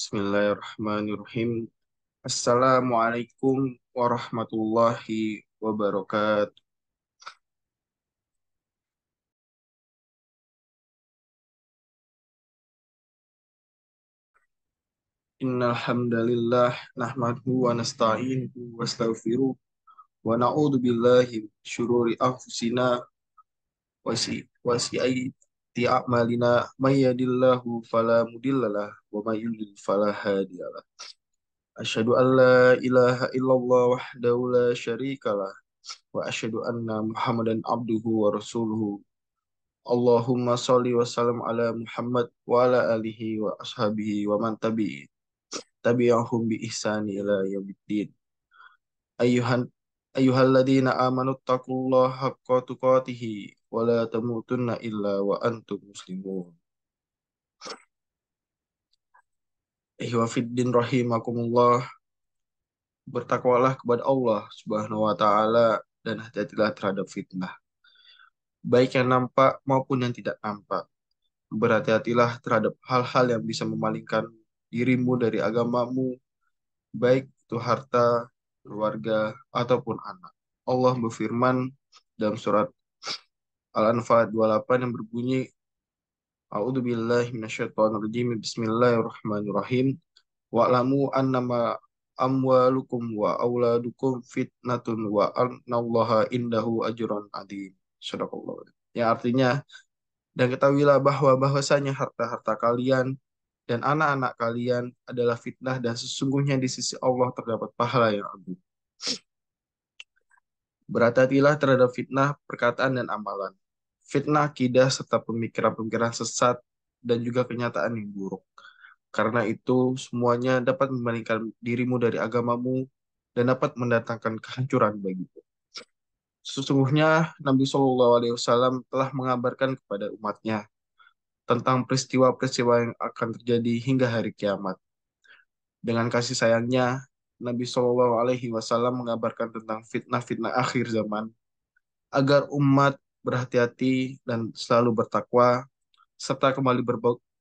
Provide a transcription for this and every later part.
Bismillahirrahmanirrahim. Assalamualaikum warahmatullahi wabarakatuh. Innal hamdalillah nahmaduhu wa nasta'inuhu wa nastaghfiruh wa na'udzu billahi min syururi anfusina wa sayyiati a'malina may yahdihillahu fala mudhillalah wa may yudlil fala hadiyalah. Asyhadu an la ilaha illallah wahdahu la syarikalah wa asyhadu anna Muhammadan abduhu wa rasuluhu. Allahumma sholli wa sallam ala Muhammad wa ala alihi wa ashabihi wa man tabi'ahum bi ihsani ila yaumiddin. Ayyuhan ayyuhalladzina amanu taqullaha haqqa tuqatih wa la tamutunna illa wa antum muslimun. Ihwa fiddin rahimakumullah, bertakwalah kepada Allah Subhanahu wa taala dan hati-hatilah terhadap fitnah, baik yang nampak maupun yang tidak nampak. Berhati-hatilah terhadap hal-hal yang bisa memalingkan dirimu dari agamamu, baik itu harta, keluarga, ataupun anak. Allah berfirman dalam surat Al-Anfal 28 yang berbunyi, A'udzubillahi minasyaitonirrajim, Bismillahirrahmanirrahim. Wa'lamu annama amwalukum wa auladukum fitnatun wa annallaha indahu ajrun adzim. Sadaqallah. Yang artinya, dan ketahuilah bahwasanya harta-harta kalian dan anak-anak kalian adalah fitnah dan sesungguhnya di sisi Allah terdapat pahala yang agung. Berhati-hatilah terhadap fitnah perkataan dan amalan, fitnah akidah serta pemikiran-pemikiran sesat dan juga kenyataan yang buruk. Karena itu semuanya dapat memalingkan dirimu dari agamamu dan dapat mendatangkan kehancuran bagimu. Sesungguhnya Nabi Shallallahu Alaihi Wasallam telah mengabarkan kepada umatnya tentang peristiwa-peristiwa yang akan terjadi hingga hari kiamat. Dengan kasih sayangnya, Nabi Shallallahu Alaihi Wasallam mengabarkan tentang fitnah-fitnah akhir zaman, agar umat berhati-hati dan selalu bertakwa, serta kembali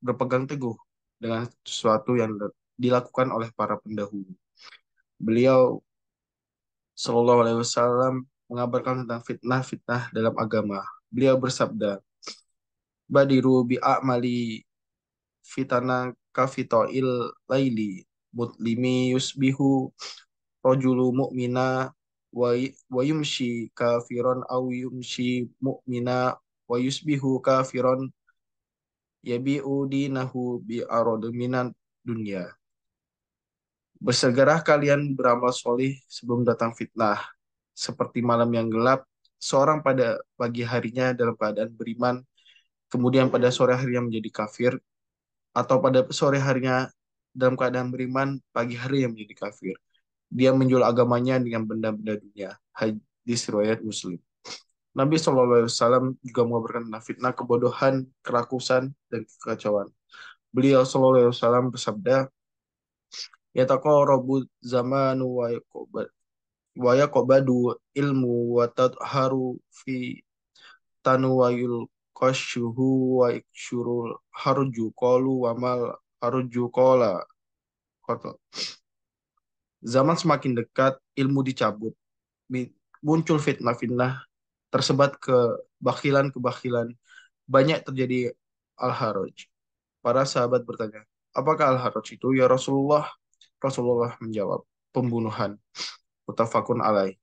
berpegang teguh dengan sesuatu yang dilakukan oleh para pendahulu. Beliau Shallallahu Alaihi Wasallam mengabarkan tentang fitnah-fitnah dalam agama. Beliau bersabda, Badiru bi'amali fitana kafitoil laili mutlimi yusbihu rojulu mu'mina wa yumshi kafiron aw yumshi mu'mina wa yusbihu kafiron yabi'u dinahu bi'arad minan dunya. Bersegeralah kalian beramal solih sebelum datang fitnah, seperti malam yang gelap, seorang pada pagi harinya dalam keadaan beriman, kemudian pada sore harinya menjadi kafir, atau pada sore harinya dalam keadaan beriman, pagi hari yang menjadi kafir. Dia menjual agamanya dengan benda-benda dunia. Hadis riwayat Muslim. Nabi SAW juga mengabarkan tentang fitnah, kebodohan, kerakusan, dan kekacauan. Beliau SAW bersabda, Yataqarabu zamanu wa yaqbadu ilmu wa tadharu fi tanwayul qasyuhu wa iksyurul harju qalu wa mal harju qala. Zaman semakin dekat, ilmu dicabut, muncul fitnah-fitnah, tersebat kebakilan-kebakilan, banyak terjadi al-haraj. Para sahabat bertanya, apakah al-haraj itu ya Rasulullah? Rasulullah menjawab, pembunuhan. Mutafakun alaih.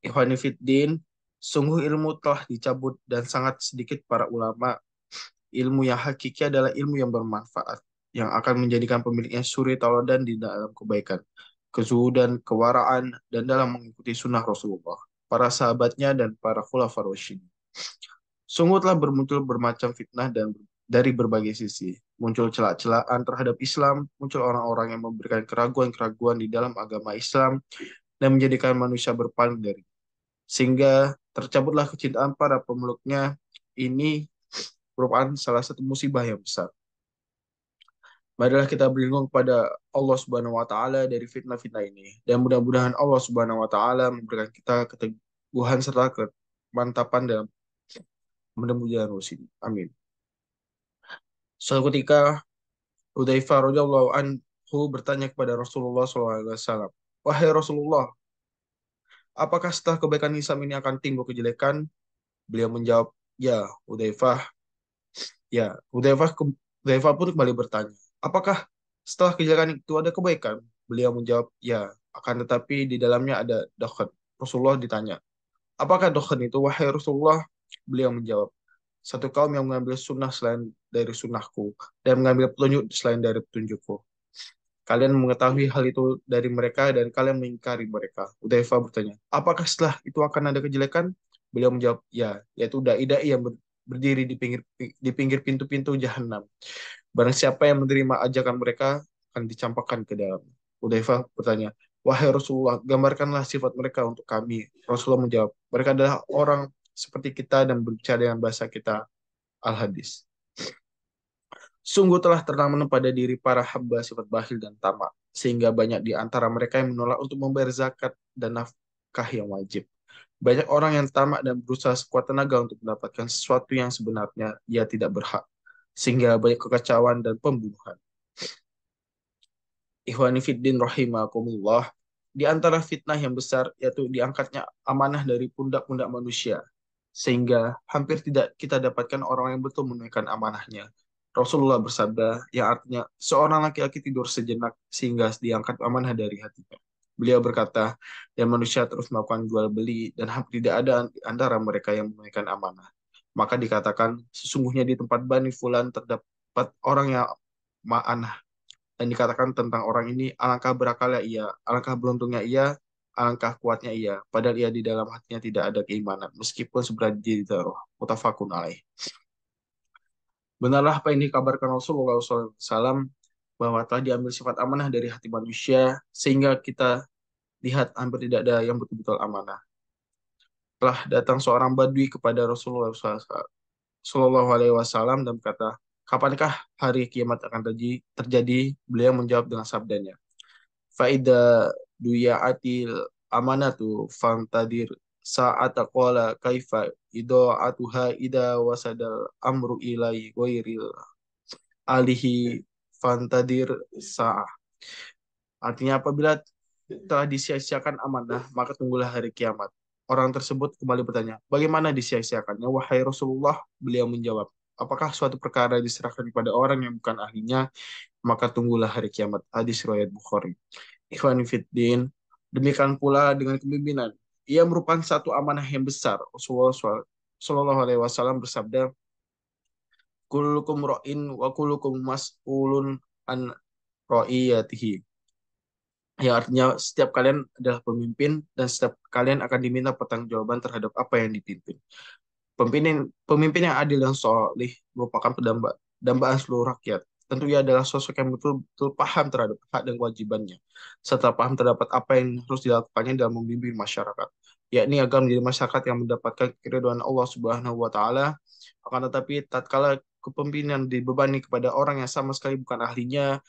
Ikhwanifiddin, sungguh ilmu telah dicabut dan sangat sedikit para ulama. Ilmu yang hakiki adalah ilmu yang bermanfaat, yang akan menjadikan pemiliknya suri tauladan di dalam kebaikan, kezuhudan, kewaraan, dan dalam mengikuti sunnah Rasulullah, para sahabatnya, dan para khulafaur rasyidin. Sungguh telah bermuncul bermacam fitnah dan dari berbagai sisi. Muncul celah-celahan terhadap Islam, muncul orang-orang yang memberikan keraguan-keraguan di dalam agama Islam, dan menjadikan manusia berpaling dari. Sehingga tercabutlah kecintaan para pemeluknya. Ini merupakan salah satu musibah yang besar. Marilah kita berlindung kepada Allah Subhanahu wa taala dari fitnah-fitnah ini, dan mudah-mudahan Allah Subhanahu wa taala memberikan kita keteguhan serta kemantapan dalam menempuh jalan lurus ini. Amin. Suatu ketika Hudzaifah radhiyallahu anhu bertanya kepada Rasulullah SAW, "Wahai Rasulullah, apakah setelah kebaikan Islam ini akan timbul kejelekan?" Beliau menjawab, "Ya, Hudzaifah, ya." Hudzaifah pun kembali bertanya, "Apakah setelah kejelekan itu ada kebaikan?" Beliau menjawab, "Ya, akan tetapi di dalamnya ada dakhan." Rasulullah ditanya, "Apakah dakhan itu, wahai Rasulullah?" Beliau menjawab, "Satu kaum yang mengambil sunnah selain dari sunnahku dan mengambil petunjuk selain dari petunjukku. Kalian mengetahui hal itu dari mereka dan kalian mengingkari mereka." Hudzaifah bertanya, "Apakah setelah itu akan ada kejelekan?" Beliau menjawab, "Ya, yaitu dai-dai yang berdiri di pinggir pintu-pintu jahanam. Barang siapa yang menerima ajakan mereka akan dicampakkan ke dalam." Hudzaifah bertanya, "Wahai Rasulullah, gambarkanlah sifat mereka untuk kami." Rasulullah menjawab, "Mereka adalah orang seperti kita dan berbicara dengan bahasa kita." Al-Hadis. Sungguh telah tertanam pada diri para hamba sifat bakhil dan tamak, sehingga banyak di antara mereka yang menolak untuk membayar zakat dan nafkah yang wajib. Banyak orang yang tamak dan berusaha sekuat tenaga untuk mendapatkan sesuatu yang sebenarnya ia tidak berhak, sehingga banyak kekacauan dan pembunuhan. Ikhwani fiddin rahimakumullah, di antara fitnah yang besar yaitu diangkatnya amanah dari pundak-pundak manusia, sehingga hampir tidak kita dapatkan orang yang betul menunaikan amanahnya. Rasulullah bersabda, yang artinya seorang laki-laki tidur sejenak sehingga diangkat amanah dari hatinya. Beliau berkata, dan manusia terus melakukan jual beli dan hampir tidak ada di antara mereka yang menunaikan amanah. Maka dikatakan, sesungguhnya di tempat Bani Fulan terdapat orang yang ma'anah, dan dikatakan tentang orang ini, alangkah berakalnya ia, alangkah beruntungnya ia, alangkah kuatnya ia, padahal ia di dalam hatinya tidak ada keimanan, meskipun seberat roh. Mutafakun alaih. Benarlah apa yang dikabarkan Rasulullah SAW, bahwa telah diambil sifat amanah dari hati manusia, sehingga kita lihat hampir tidak ada yang betul-betul amanah. Telah datang seorang badui kepada Rasulullah Shallallahu Alaihi Wasallam dan berkata, "Kapankah hari kiamat akan terjadi?" Beliau menjawab dengan sabdanya, "Faida duyaatil amanatu fantadir saat qala kaifa idoatuha ida wasadal amru ilai ghairil alihi fantadir sa'ah." Artinya, apabila telah disia-siakan amanah, maka tunggulah hari kiamat. Orang tersebut kembali bertanya, "Bagaimana disia-siakannya, wahai Rasulullah?" Beliau menjawab, "Apakah suatu perkara diserahkan kepada orang yang bukan ahlinya, maka tunggulah hari kiamat." Hadis riwayat Bukhari. Ikhwan Fiddin, demikian pula dengan kepemimpinan. Ia merupakan satu amanah yang besar. Rasulullah Shallallahu Alaihi Wasallam bersabda, "Kullukum ra'in wa kullukum mas'ulun an ra'iyatihi." Ya, artinya setiap kalian adalah pemimpin dan setiap kalian akan diminta pertanggungjawaban terhadap apa yang dipimpin. Pemimpin yang adil dan solih merupakan dambaan seluruh rakyat. Tentu ia adalah sosok yang betul-betul paham terhadap hak dan kewajibannya, serta paham terhadap apa yang harus dilakukannya dalam memimpin masyarakat, yakni agar menjadi masyarakat yang mendapatkan keridhaan Allah Subhanahu wa Ta'ala. Akan tetapi, tatkala kepemimpinan dibebani kepada orang yang sama sekali bukan ahlinya,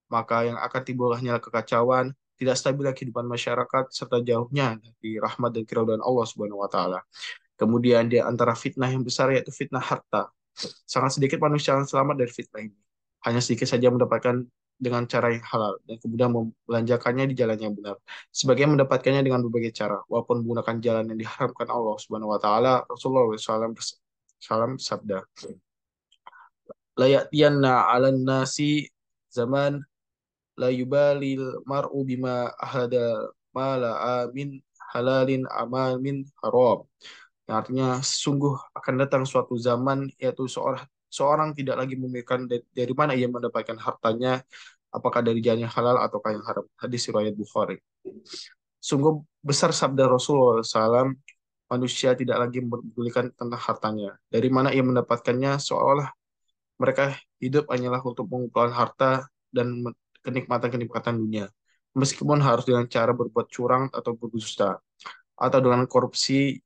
maka yang akan timbul hanyalah kekacauan, tidak stabilnya kehidupan masyarakat, serta jauhnya dari rahmat dan keridhaan Allah Subhanahu wa Ta'ala. Kemudian di antara fitnah yang besar yaitu fitnah harta. Sangat sedikit manusia yang selamat dari fitnah ini. Hanya sedikit saja mendapatkan dengan cara yang halal dan kemudian membelanjakannya di jalan yang benar. Sebagian mendapatkannya dengan berbagai cara, walaupun menggunakan jalan yang diharamkan Allah Subhanahu wa taala. Rasulullah SAW sabda, "La ya'tiyanna 'alan nasi zaman la yubalil mar'u bima ahada mala amin halalin amal min haram." Yang artinya, sungguh akan datang suatu zaman yaitu seorang seorang tidak lagi memikirkan dari mana ia mendapatkan hartanya, apakah dari jalan yang halal ataukah yang haram. Hadis riwayat Bukhari. Sungguh besar sabda Rasulullah SAW, manusia tidak lagi mempedulikan tentang hartanya. Dari mana ia mendapatkannya, seolah mereka hidup hanyalah untuk mengumpulkan harta dan kenikmatan-kenikmatan dunia. Meskipun harus dengan cara berbuat curang atau berdusta, atau dengan korupsi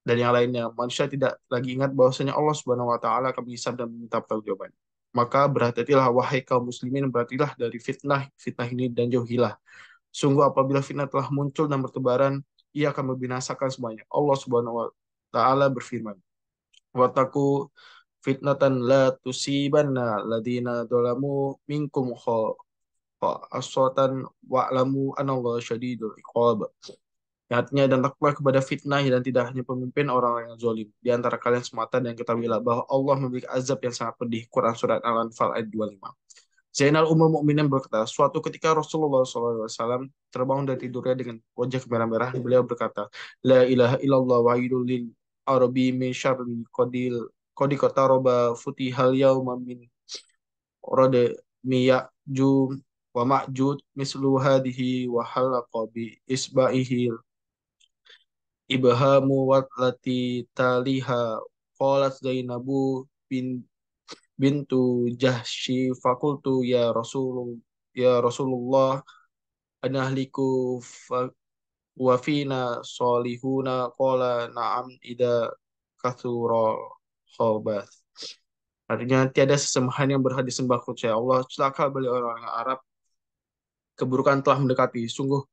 dan yang lainnya, manusia tidak lagi ingat bahwasanya Allah Subhanahu wa taala akan menghisab dan meminta pertanggungjawaban. Maka berhati-hatilah wahai kaum muslimin, berhati-hatilah dari fitnah ini dan jauhilah. Sungguh apabila fitnah telah muncul dan bertebaran, ia akan membinasakan semuanya. Allah Subhanahu wa taala berfirman, "Wataku fitnatan la tusibanna ladina dolamu minkum khassatan wa'lamu anallahu syadidul iqab. Artinya dan takutlah kepada fitnah dan tidak hanya pemimpin orang-orang yang zalim di antara kalian semata dan ketahuilah bahwa Allah memiliki azab yang sangat pedih. Quran surat Al-Anfal ayat 25. Zainal Ummul Mukminin berkata, suatu ketika Rasulullah SAW terbangun dari tidurnya dengan wajah merah-merah. Beliau berkata, La ilaha illallah wa lil arabi min syarri qadi qataraba futihal yawma min rada miya'ju wa ma'jud mislu hadhihi wa halaqa bi isba'ihi ibhamu watlati taliha qalat Zainabu bin bintu Jahsy fakultu ya Rasulullah anahliku fa- wa fina solihuna qala na'am ida kathura khobath. Artinya tiada sesembahan yang berhak disembah kecuali Allah. Celaka bagi orang-orang Arab, keburukan telah mendekati. Sungguh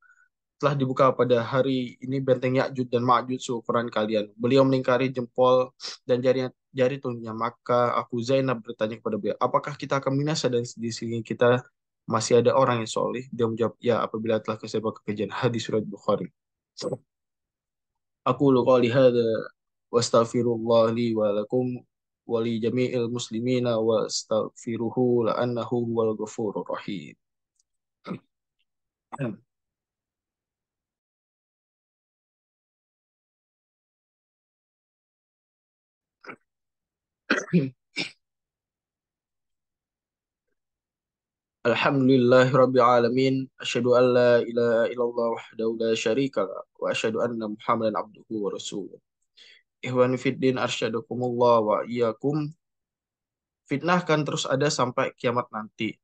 telah dibuka pada hari ini benteng Ya'juj dan Ma'juj seukuran kalian. Beliau melingkari jempol dan jari telunjuknya. Maka aku Zainab bertanya kepada beliau, apakah kita akan binasa dan di sini kita masih ada orang yang soleh? Dia menjawab, ya apabila telah kesebar kekejian. Hadis surat Bukhari. Aku lu qali hadza wa astaghfirullah li wa lakum wa li jami'il muslimina wa astaghfiruhu la'annahu huwal ghafurur rahim. Alhamdulillahi Rabbil Alamin. Asyhadu an la ilaha illallah wahdahu la syarika lah. Wa asyhadu anna Muhammadan abduhu wa rasuluh. Ikhwani fiddin arsyadakumullah wa iyyakum. Fitnah kan terus ada sampai kiamat nanti.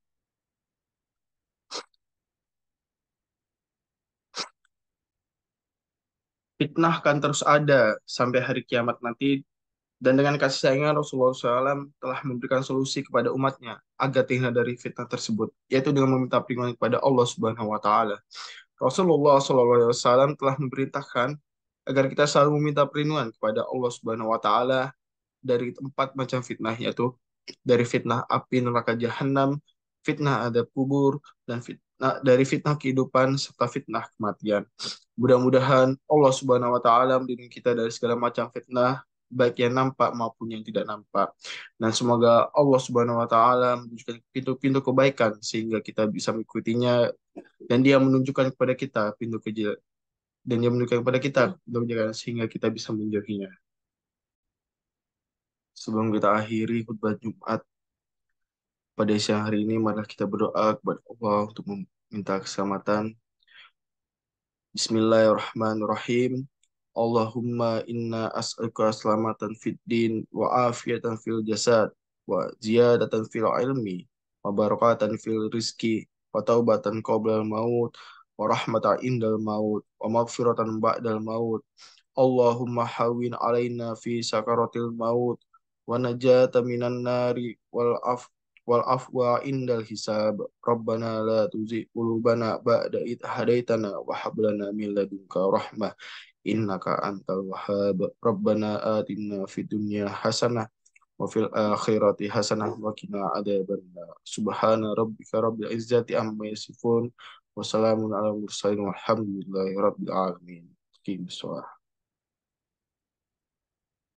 Fitnah kan terus ada sampai hari kiamat nanti. Dan dengan kasih sayangnya Rasulullah SAW telah memberikan solusi kepada umatnya agar terhindar dari fitnah tersebut, yaitu dengan meminta perlindungan kepada Allah Subhanahu wa Ta'ala. Rasulullah SAW telah memerintahkan agar kita selalu meminta perlindungan kepada Allah Subhanahu wa Ta'ala dari empat macam fitnah, yaitu dari fitnah api neraka jahanam, fitnah adab kubur, dan fitnah dari fitnah kehidupan serta fitnah kematian. Mudah-mudahan Allah Subhanahu wa taala melindungi kita dari segala macam fitnah, baik yang nampak maupun yang tidak nampak. Dan semoga Allah Subhanahu wa taala menunjukkan pintu-pintu kebaikan sehingga kita bisa mengikutinya, dan Dia menunjukkan kepada kita pintu kejelekan, dan Dia menunjukkan kepada kita pintu kejelekan sehingga kita bisa menjauhinya. Sebelum kita akhiri khutbah Jumat pada siang hari ini, mari kita berdoa kepada Allah untuk meminta keselamatan. Bismillahirrahmanirrahim. Allahumma inna as'aluka selamatan fid din wa afiatan fil jasad wa ziyadatan fil ilmi wa barakatan fil rizki wa taubatan qoblal maut wa rahmatan indal maut wa maghfiratan ba'dal maut. Allahumma hawin alaina fi sakaratil maut wa najata minan nari wal afwa indal hisab. Rabbana la tuzigh qulubana ba'da idh hadaitana wa hab lana min ladunka rahmah innaka antal wahhab. Rabbana atina fid dunya hasanah wa fil akhirati hasanah wa qina adzabannar. Subhana rabbika rabbil izzati amma yasifun wa salamun alal mursalin walhamdulillahi rabbil alamin. Qim